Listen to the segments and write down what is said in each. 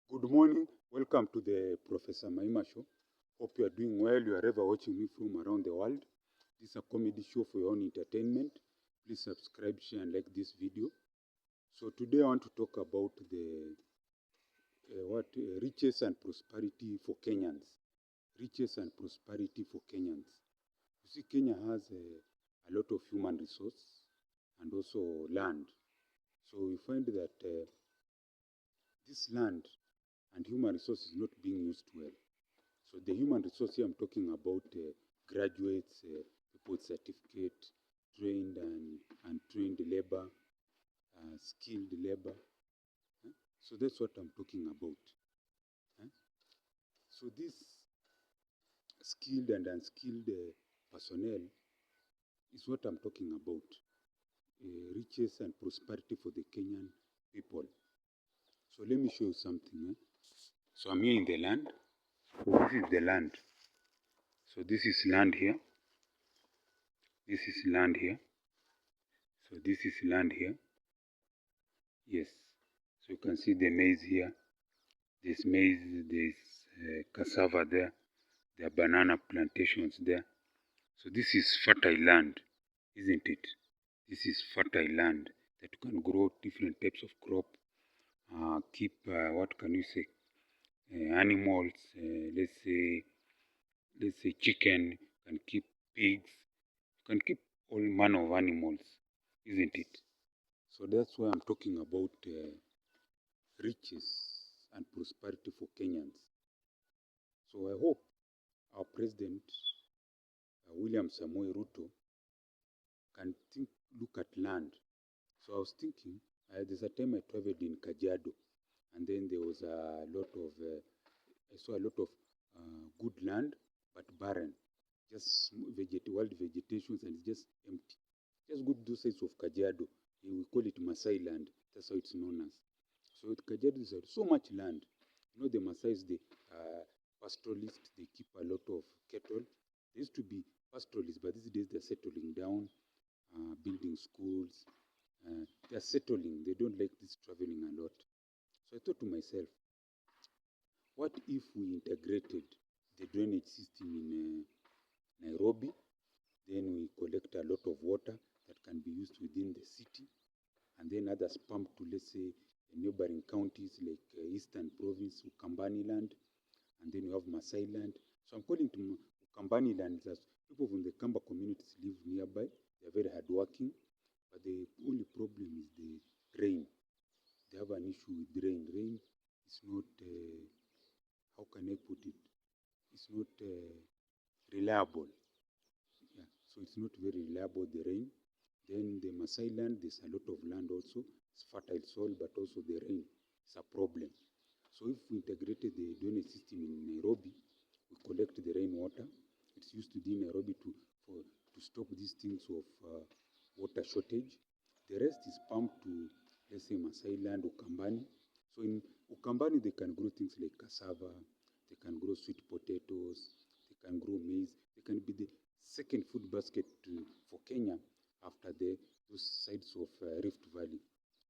Good morning. Welcome to the Professor Maima Show. Hope you are doing well. You are ever watching me from around the world. This is a comedy show for your own entertainment. Please subscribe, share, and like this video. So today I want to talk about the riches and prosperity for Kenyans. Riches and prosperity for Kenyans. You see, Kenya has a lot of human resource and also land. So we find that this land and human resource is not being used well. So the human resource here I'm talking about graduates, people with certificate, trained and untrained labor, skilled labor. So that's what I'm talking about. So this skilled and unskilled personnel is what I'm talking about. Riches and prosperity for the Kenyan people. So let me show you something. So I'm here in the land. So this is the land. So this is land here. This is land here. So this is land here. Yes. So you can see the maize here. There's maize, there's cassava there. There are banana plantations there. So this is fertile land, isn't it? This is fertile land that you can grow different types of crop. Keep, what can you say, animals, let's say chicken, you can keep pigs, you can keep all manner of animals, isn't it? So that's why I'm talking about riches and prosperity for Kenyans. So I hope our President, William Samoei Ruto, can look at land. So I was thinking, there's a time I traveled in Kajiado, and then there was a lot of, I saw a lot of good land, but barren. Just wild vegetations, and it's just empty. Just go to those sides of Kajiado. We call it Masai land. That's how it's known as. So at Kajiado is so much land. You know, the Masais, the pastoralists, they keep a lot of cattle. They used to be pastoralists, but these days they're settling down, building schools. They're settling. They don't like this traveling a lot. So I thought to myself, what if we integrated the drainage system in Nairobi? Then we collect a lot of water that can be used within the city, and then others pump to, let's say, neighboring counties like Eastern Province, Ukambani land, and then you have Masai land. So I'm calling to Ukambani land as people from the Kamba communities live nearby. They're very hardworking, but the only problem is the rain. They have an issue with rain. Rain is not, how can I put it? It's not reliable. Yeah, so it's not very reliable, the rain. Then the Masai land, there's a lot of land also. It's fertile soil, but also the rain is a problem. So if we integrated the drainage system in Nairobi, we collect the rainwater. It's used to be in Nairobi to stop these things of water shortage. The rest is pumped to, let's say, Masai land, Ukambani. So in Ukambani, they can grow things like cassava, they can grow sweet potatoes, they can grow maize. They can be the second food basket for Kenya after those sides of Rift Valley.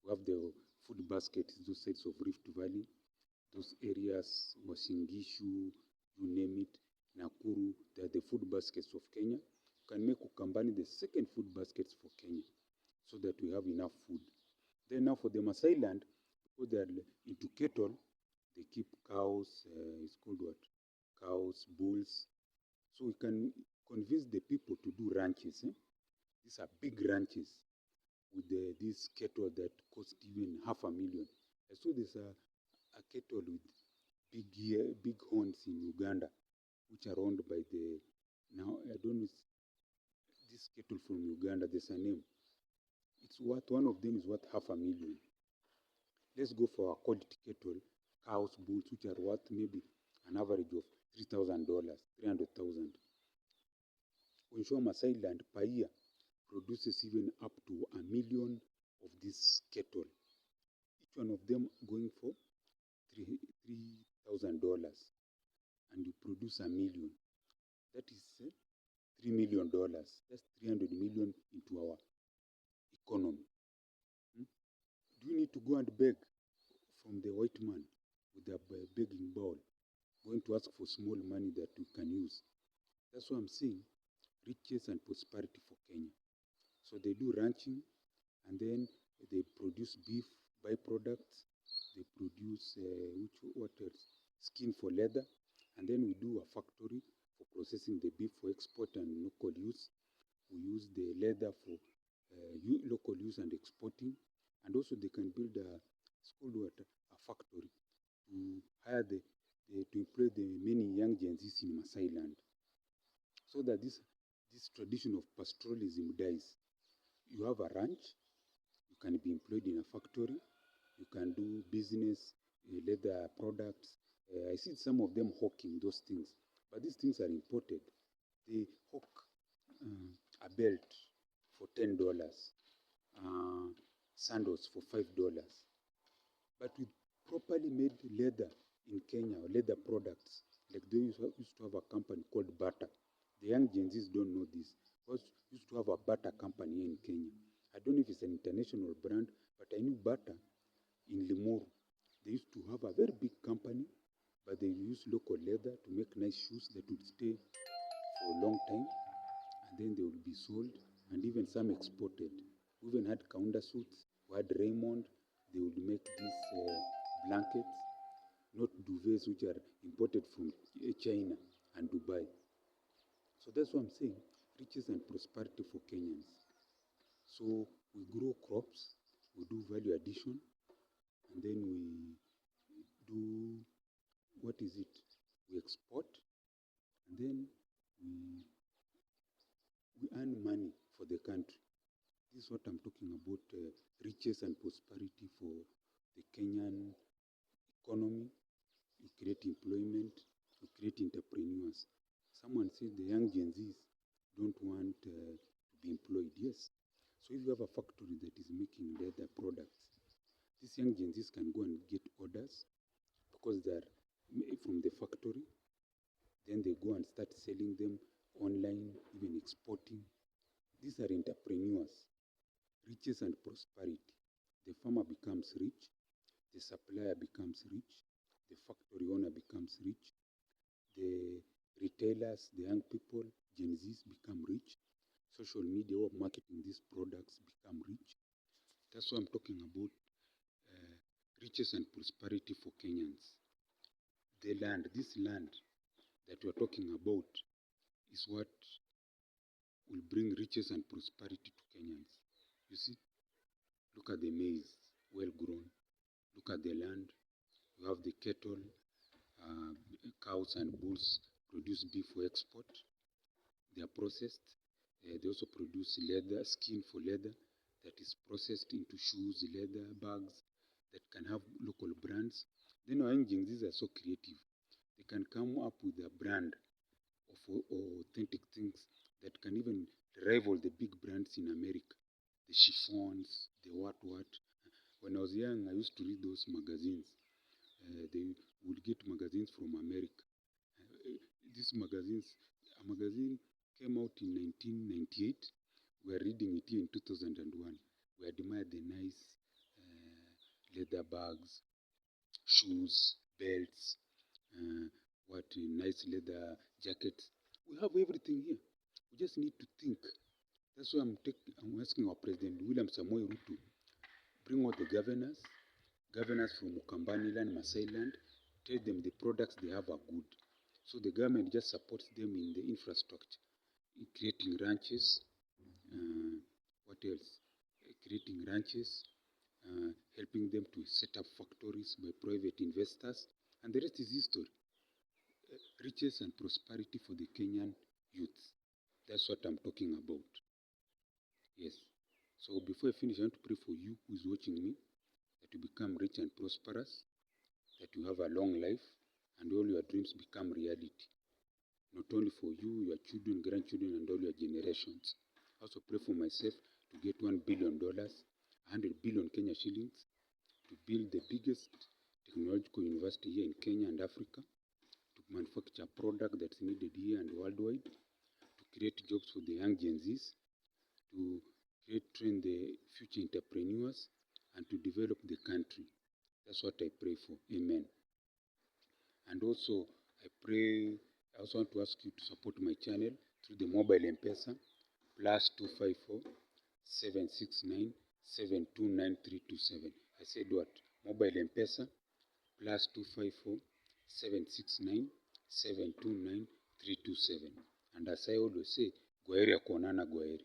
We have the food basket, those sides of Rift Valley, those areas, Wasingishu, you name it, Nakuru, they are the food baskets of Kenya. You can make Ukambani the second food baskets for Kenya so that we have enough food. Then now for the Masai land, because they are into cattle, they keep cows, it's called what? Cows, bulls. So we can convince the people to do ranches. These are big ranches with these cattle that cost even $500,000. I saw there's a cattle with big horns in Uganda, which are owned by now I don't know, this cattle from Uganda, there's a name. It's worth, one of them is worth $500,000. Let's go for our quality cattle, cows, bulls, which are worth maybe an average of $3,000, $300,000. Ensure Masai land per year produces even up to 1 million of these cattle. Each one of them going for $3,000, and you produce 1 million. That is $3 million. That's 300 million into our economy. Do you need to go and beg from the white man with to ask for small money that we can use. That's why I'm saying riches and prosperity for Kenya. So they do ranching, and then they produce beef byproducts. They produce what else? Skin for leather, and then we do a factory for processing the beef for export and local use. We use the leather for local use and exporting, and also they can build a factory to hire to employ the many young Gen Zs in Masai land, so that this tradition of pastoralism dies. You have a ranch, you can be employed in a factory, you can do business, leather products. I see some of them hawking those things, but these things are imported. They hawk a belt for $10, sandals for $5. But with properly made leather in Kenya, or leather products, like they used to have a company called Bata. The young Gen Zs don't know this. We used to have a Bata company here in Kenya. I don't know if it's an international brand, but I knew Bata in Limuru. They used to have a very big company, but they use local leather to make nice shoes that would stay for a long time, and then they would be sold, and even some exported. We even had Kaunda suits, we had Raymond. They would make these blankets, not duvets, which are imported from China and Dubai. So that's what I'm saying, riches and prosperity for Kenyans. So we grow crops, we do value addition, and then we do, what is it? We export, and then we earn money for the country. This is what I'm talking about, riches and prosperity for the Kenyan economy. You create employment, you create entrepreneurs. Someone said the young Gen Zs don't want to be employed. Yes. So if you have a factory that is making leather products, these young Gen Zs can go and get orders because they're from the factory. Then they go and start selling them online, even exporting. These are entrepreneurs. Riches and prosperity. The farmer becomes rich, the supplier becomes rich, the factory owner becomes rich, the retailers, the young people, Gen Zs become rich, social media or marketing these products become rich. That's why I'm talking about riches and prosperity for Kenyans. The land, this land that we're talking about is what will bring riches and prosperity to Kenyans. You see, look at the maize, well grown. Look at the land. You have the cattle, cows and bulls produce beef for export. They are processed. They also produce leather, skin for leather that is processed into shoes, leather, bags that can have local brands. Then our engines are so creative. They can come up with a brand of authentic things that can even rival the big brands in America. The chiffons, the what. When I was young, I used to read those magazines. They would get magazines from America. These magazines, a magazine came out in 1998. We are reading it here in 2001. We admired the nice leather bags, shoes, belts, nice leather jackets. We have everything here. We just need to think. That's why I'm asking our President William Samoei Ruto, bring out the governors from Ukambani land, Masai land, tell them the products they have are good. So the government just supports them in the infrastructure, in creating ranches, what else? Creating ranches, helping them to set up factories by private investors, and the rest is history. Riches and prosperity for the Kenyan youth. That's what I'm talking about. Yes. So before I finish, I want to pray for you who is watching me, that you become rich and prosperous, that you have a long life, and all your dreams become reality. Not only for you, your children, grandchildren, and all your generations. I also pray for myself to get $1 billion, 100 billion Kenya shillings, to build the biggest technological university here in Kenya and Africa, to manufacture a product that's needed here and worldwide, to create jobs for the young Gen Zs, to train the future entrepreneurs, and to develop the country. That's what I pray for. Amen. And also, I also want to ask you to support my channel through the mobile M-Pesa +254 769 729 327. I said what? Mobile M-Pesa +254 769 729 327. And as I always say, Gwaheri ya kuonana, Gwaheri.